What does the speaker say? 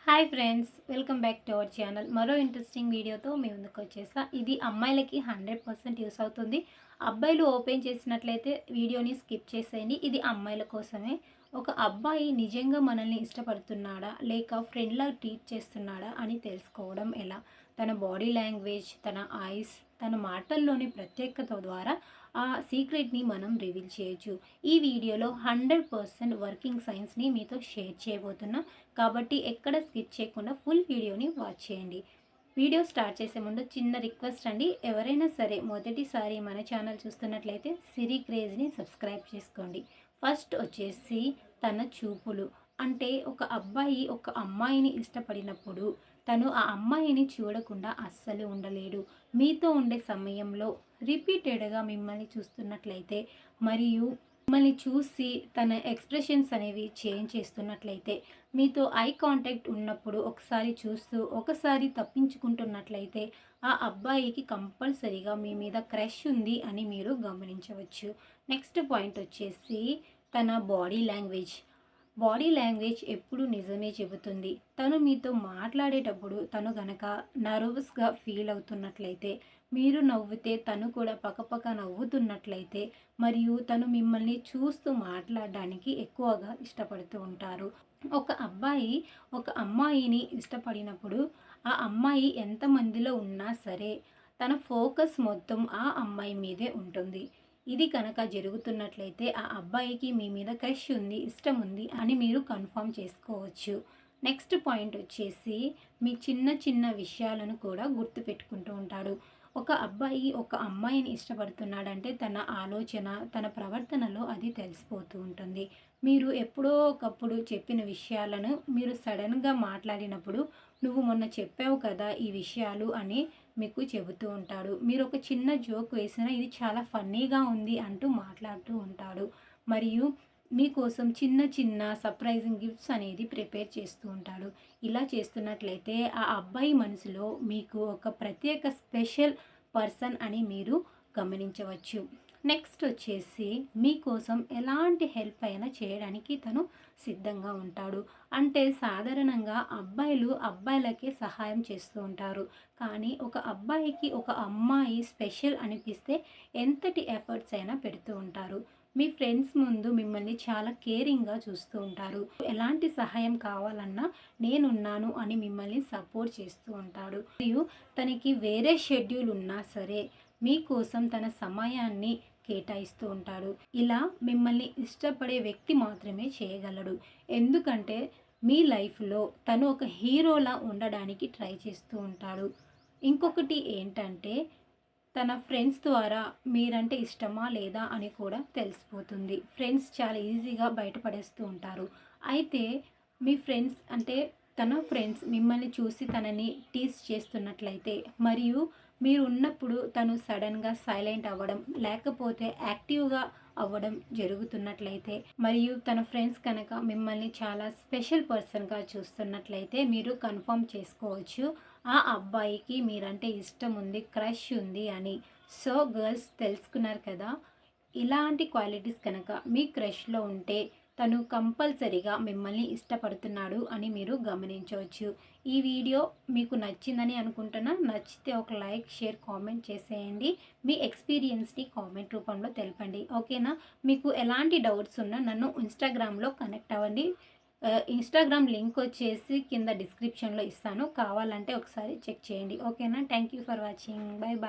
Hi friends, welcome back to our channel. మరో interesting వీడియోతో మీ ముందుకు వచ్చేసా. ఇది అమ్మాయిలకి 100% యూస్ అవుతుంది. అబ్బాయిలు ఓపెన్ చేసినట్లయితే వీడియోని స్కిప్ చేసేయండి. ఇది అమ్మాయిల కోసమే. ఒక అబ్బాయి నిజంగా మనల్ని ఇష్టపడుతున్నాడా లేక ఫ్రెండ్లా ట్రీట్ చేస్తున్నాడా అని తెలుసుకోవడం ఎలా? తన బాడీ లాంగ్వేజ్, తన ఐస్, తన మాటల్లోని ప్రత్యేకత ద్వారా ఆ సీక్రెట్ని మనం రివీల్ చేయొచ్చు. ఈ వీడియోలో 100% వర్కింగ్ సైన్స్ని మీతో షేర్ చేయబోతున్నా. కాబట్టి ఎక్కడ స్కిప్ చేయకుండా ఫుల్ వీడియోని వాచ్ చేయండి. వీడియో స్టార్ట్ చేసే ముందు చిన్న రిక్వెస్ట్ అండి. ఎవరైనా సరే మొదటిసారి మన ఛానల్ చూస్తున్నట్లయితే సిరి క్రేజ్ని సబ్స్క్రైబ్ చేసుకోండి. ఫస్ట్ వచ్చేసి తన చూపులు. అంటే ఒక అబ్బాయి ఒక అమ్మాయిని ఇష్టపడినప్పుడు తను ఆ అమ్మాయిని చూడకుండా అస్సలు ఉండలేడు. మీతో ఉండే సమయంలో రిపీటెడ్గా మిమ్మల్ని చూస్తున్నట్లయితే మరియు మిమ్మల్ని చూసి తన ఎక్స్ప్రెషన్స్ అనేవి చేంజ్ చేస్తున్నట్లయితే, మీతో ఐ కాంటాక్ట్ ఉన్నప్పుడు ఒకసారి చూస్తూ ఒకసారి తప్పించుకుంటున్నట్లయితే ఆ అబ్బాయికి కంపల్సరీగా మీ మీద క్రష్ ఉంది అని మీరు గమనించవచ్చు. నెక్స్ట్ పాయింట్ వచ్చేసి తన బాడీ లాంగ్వేజ్. బాడీ లాంగ్వేజ్ ఎప్పుడు నిజమే చెబుతుంది. తను మీతో మాట్లాడేటప్పుడు తను గనక నర్వస్గా ఫీల్ అవుతున్నట్లయితే, మీరు నవ్వితే తను కూడా పక్కపక్క నవ్వుతున్నట్లయితే, మరియు తను మిమ్మల్ని చూస్తూ మాట్లాడడానికి ఎక్కువగా ఇష్టపడుతూ ఉంటారు. ఒక అబ్బాయి ఒక అమ్మాయిని ఇష్టపడినప్పుడు ఆ అమ్మాయి ఎంతమందిలో ఉన్నా సరే తన ఫోకస్ మొత్తం ఆ అమ్మాయి మీదే ఉంటుంది. ఇది కనుక జరుగుతున్నట్లయితే ఆ అబ్బాయికి మీ మీద క్రష్ ఉంది, ఇష్టం ఉంది అని మీరు కన్ఫర్మ్ చేసుకోవచ్చు. నెక్స్ట్ పాయింట్ వచ్చేసి మీ చిన్న చిన్న విషయాలను కూడా గుర్తుపెట్టుకుంటూ ఉంటాడు. ఒక అబ్బాయి ఒక అమ్మాయిని ఇష్టపడుతున్నాడంటే తన ఆలోచన, తన ప్రవర్తనలో అది తెలిసిపోతూ ఉంటుంది. మీరు ఎప్పుడో ఒకప్పుడు చెప్పిన విషయాలను మీరు సడన్గా మాట్లాడినప్పుడు, నువ్వు మొన్న చెప్పావు కదా ఈ విషయాలు అని మీకు చెబుతూ ఉంటాడు. మీరు ఒక చిన్న జోక్ వేసినా ఇది చాలా ఫన్నీగా ఉంది అంటూ మాట్లాడుతూ ఉంటాడు. మరియు మీకోసం చిన్న చిన్న సర్ప్రైజింగ్ గిఫ్ట్స్ అనేది ప్రిపేర్ చేస్తూ ఉంటాడు. ఇలా చేస్తున్నట్లయితే ఆ అబ్బాయి మనసులో మీకు ఒక ప్రత్యేక స్పెషల్ పర్సన్ అని మీరు గమనించవచ్చు. నెక్స్ట్ వచ్చేసి మీకోసం ఎలాంటి హెల్ప్ అయినా చేయడానికి తను సిద్ధంగా ఉంటాడు. అంటే సాధారణంగా అబ్బాయిలు అబ్బాయిలకే సహాయం చేస్తూ ఉంటారు. కానీ ఒక అబ్బాయికి ఒక అమ్మాయి స్పెషల్ అనిపిస్తే ఎంతటి ఎఫర్ట్స్ అయినా పెడుతూ ఉంటారు. మీ ఫ్రెండ్స్ ముందు మిమ్మల్ని చాలా కేరింగ్గా చూస్తూ ఉంటారు. ఎలాంటి సహాయం కావాలన్నా నేనున్నాను అని మిమ్మల్ని సపోర్ట్ చేస్తూ ఉంటాడు. మరియు తనకి వేరే షెడ్యూల్ ఉన్నా సరే మీకోసం తన సమయాన్ని కేటాయిస్తూ ఉంటాడు. ఇలా మిమ్మల్ని ఇష్టపడే వ్యక్తి మాత్రమే చేయగలడు. ఎందుకంటే మీ లైఫ్లో తను ఒక హీరోలా ఉండడానికి ట్రై చేస్తూ ఉంటాడు. ఇంకొకటి ఏంటంటే తన ఫ్రెండ్స్ ద్వారా మీరంటే ఇష్టమా లేదా అని కూడా తెలిసిపోతుంది. ఫ్రెండ్స్ చాలా ఈజీగా బయటపడేస్తూ ఉంటారు. అయితే మీ ఫ్రెండ్స్ అంటే తన ఫ్రెండ్స్ మిమ్మల్ని చూసి తనని టీస్ చేస్తున్నట్లయితే మరియు మీరు ఉన్నప్పుడు తను సడన్గా సైలెంట్ అవ్వడం లేకపోతే యాక్టివ్గా అవ్వడం జరుగుతున్నట్లయితే మరియు తన ఫ్రెండ్స్ కనుక మిమ్మల్ని చాలా స్పెషల్ పర్సన్గా చూస్తున్నట్లయితే మీరు కన్ఫర్మ్ చేసుకోవచ్చు ఆ అబ్బాయికి మీరంటే ఇష్టం ఉంది, క్రష్ ఉంది అని. సో గర్ల్స్ తెలుసుకున్నారు కదా. ఇలాంటి క్వాలిటీస్ కనుక మీ క్రష్లో ఉంటే తను కంపల్సరీగా మిమ్మల్ని ఇష్టపడుతున్నాడు అని మీరు గమనించవచ్చు. ఈ వీడియో మీకు నచ్చిందని అనుకుంటున్నా. నచ్చితే ఒక లైక్, షేర్, కామెంట్ చేసేయండి. మీ ఎక్స్పీరియన్స్ని కామెంట్ రూపంలో తెలపండి. ఓకేనా? మీకు ఎలాంటి డౌట్స్ ఉన్నా నన్ను ఇన్స్టాగ్రామ్లో కనెక్ట్ అవ్వండి. ఇన్స్టాగ్రామ్ లింక్ వచ్చేసి కింద డిస్క్రిప్షన్లో ఇస్తాను. కావాలంటే ఒకసారి చెక్ చేయండి. ఓకేనా? Thank you for watching. Bye bye.